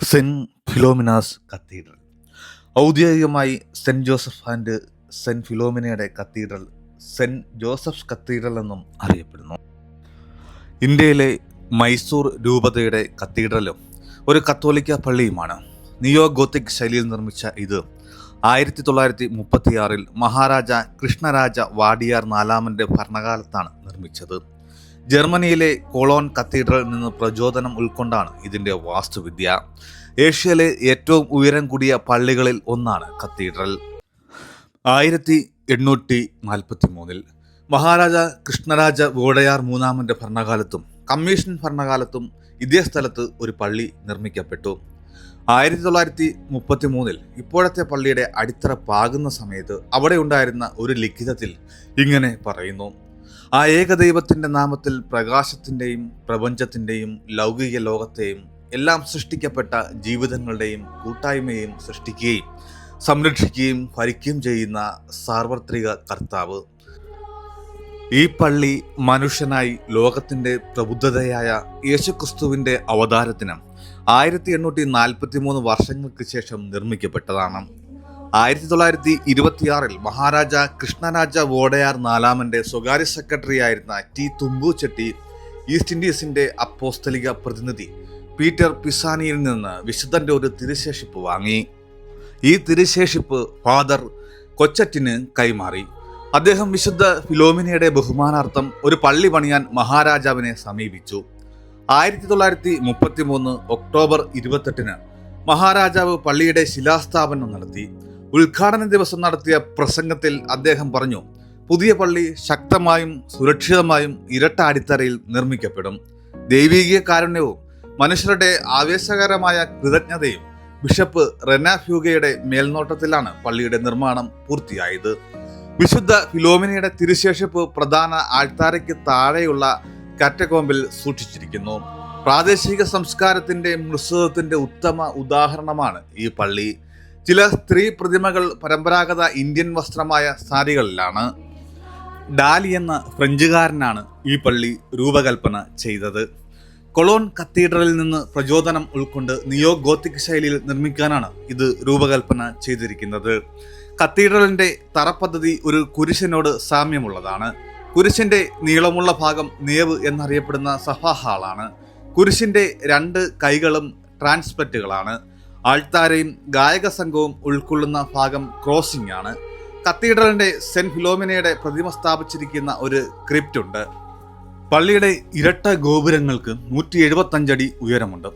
Saint Philomena's cathedral ഔദ്യോഗികമായി Saint Joseph and Saint ഫിലോമിനയുടെ cathedral Saint Joseph's cathedral എന്നും അറിയപ്പെടുന്നു. ഇന്ത്യയിലെ മൈസൂർ രൂപതയുടെ കത്തീഡ്രലും ഒരു കത്തോലിക്ക പള്ളിയുമാണ്. നിയോ ഗോത്തിക് ശൈലിയിൽ നിർമ്മിച്ച ഇത് 1936 മഹാരാജ കൃഷ്ണരാജ വാഡിയാർ നാലാമന്റെ ഭരണകാലത്താണ് നിർമ്മിച്ചത്. ജർമ്മനിയിലെ കൊളോൺ കത്തീഡ്രലിൽ നിന്ന് പ്രചോദനം ഉൾക്കൊണ്ടാണ് ഇതിൻ്റെ വാസ്തുവിദ്യ. ഏഷ്യയിലെ ഏറ്റവും ഉയരം കൂടിയ പള്ളികളിൽ ഒന്നാണ് കത്തീഡ്രൽ. 1843 മഹാരാജ കൃഷ്ണരാജ വോഡയാർ മൂന്നാമന്റെ ഭരണകാലത്തും കമ്മീഷൻ ഭരണകാലത്തും ഇതേ സ്ഥലത്ത് ഒരു പള്ളി നിർമ്മിക്കപ്പെട്ടു. 1933 ഇപ്പോഴത്തെ പള്ളിയുടെ അടിത്തറ പാകുന്ന സമയത്ത് അവിടെ ഉണ്ടായിരുന്ന ഒരു ലിഖിതത്തിൽ ഇങ്ങനെ പറയുന്നു: ആ ഏകദൈവത്തിൻ്റെ നാമത്തിൽ പ്രകാശത്തിൻ്റെയും പ്രപഞ്ചത്തിൻ്റെയും ലൗകിക ലോകത്തെയും എല്ലാം സൃഷ്ടിക്കപ്പെട്ട ജീവിതങ്ങളുടെയും കൂട്ടായ്മയെയും സൃഷ്ടിക്കുകയും സംരക്ഷിക്കുകയും ഭരിക്കുകയും ചെയ്യുന്ന സാർവത്രിക കർത്താവ്. ഈ പള്ളി മനുഷ്യനായി ലോകത്തിൻ്റെ പ്രബുദ്ധതയായ യേശുക്രിസ്തുവിൻ്റെ അവതാരത്തിന് 1843 വർഷങ്ങൾക്ക് ശേഷം നിർമ്മിക്കപ്പെട്ടതാണ്. 1926 മഹാരാജ കൃഷ്ണരാജ വോഡയാർ നാലാമന്റെ സ്വകാര്യ സെക്രട്ടറി ആയിരുന്ന ടി തുമ്പുചെട്ടി ഈസ്റ്റ് ഇൻഡീസിന്റെ അപ്പോസ്തലിക പ്രതിനിധി പീറ്റർ പിസാനിയിൽ നിന്ന് വിശുദ്ധന്റെ ഒരു തിരുശേഷിപ്പ് വാങ്ങി. ഈ തിരുശേഷിപ്പ് ഫാദർ കൊച്ചറ്റിന് കൈമാറി. അദ്ദേഹം വിശുദ്ധ ഫിലോമിനയുടെ ബഹുമാനാർത്ഥം ഒരു പള്ളി പണിയാൻ മഹാരാജാവിനെ സമീപിച്ചു. 1933 ഒക്ടോബർ 28 മഹാരാജാവ് പള്ളിയുടെ ശിലാസ്ഥാപനം നടത്തി. ഉദ്ഘാടന ദിവസം നടത്തിയ പ്രസംഗത്തിൽ അദ്ദേഹം പറഞ്ഞു: പുതിയ പള്ളി ശക്തമായും സുരക്ഷിതമായും ഇരട്ട അടിത്തറയിൽ നിർമ്മിക്കപ്പെടും. ദൈവീക കാരുണ്യവും മനുഷ്യരുടെ ആവേശകരമായ കൃതജ്ഞതയും ബിഷപ്പ് റെനാ ഫ്യൂഗയുടെ മേൽനോട്ടത്തിലാണ് പള്ളിയുടെ നിർമ്മാണം പൂർത്തിയായത്. വിശുദ്ധ ഫിലോമിനയുടെ തിരുശേഷിപ്പ് പ്രധാന ആൾത്താരയ്ക്ക് താഴെയുള്ള കാറ്റകോമ്പിൽ സൂക്ഷിച്ചിരിക്കുന്നു. പ്രാദേശിക സംസ്കാരത്തിന്റെ മിശ്രിതത്തിന്റെ ഉത്തമ ഉദാഹരണമാണ് ഈ പള്ളി. ചില സ്ത്രീ പ്രതിമകൾ പരമ്പരാഗത ഇന്ത്യൻ വസ്ത്രമായ സാരികളിലാണ്. ഡാലി എന്ന ഫ്രഞ്ചുകാരനാണ് ഈ പള്ളി രൂപകൽപ്പന ചെയ്തത്. കൊളോൺ കത്തീഡ്രലിൽ നിന്ന് പ്രചോദനം ഉൾക്കൊണ്ട് നിയോ ഗോത്തിക് ശൈലിയിൽ നിർമ്മിക്കാനാണ് ഇത് രൂപകൽപ്പന ചെയ്തിരിക്കുന്നത്. കത്തീഡ്രലിന്റെ തറപദ്ധതി ഒരു കുരിശിനോട് സാമ്യമുള്ളതാണ്. കുരിശിന്റെ നീളമുള്ള ഭാഗം നേവ് എന്നറിയപ്പെടുന്ന സഭാ ഹാളാണ്. കുരിശിന്റെ 2 കൈകളും ട്രാൻസ്പെറ്റുകളാണ്. ആൾത്താരയും ഗായക സംഘവും ഉൾക്കൊള്ളുന്ന ഭാഗം ക്രോസിംഗ് ആണ്. കത്തീഡ്രലിന്റെ സെന്റ് ഫിലോമിനയുടെ പ്രതിമ സ്ഥാപിച്ചിരിക്കുന്ന ഒരു ക്രിപ്റ്റ് ഉണ്ട്. പള്ളിയുടെ ഇരട്ട ഗോപുരങ്ങൾക്ക് 175 അടി ഉയരമുണ്ട്.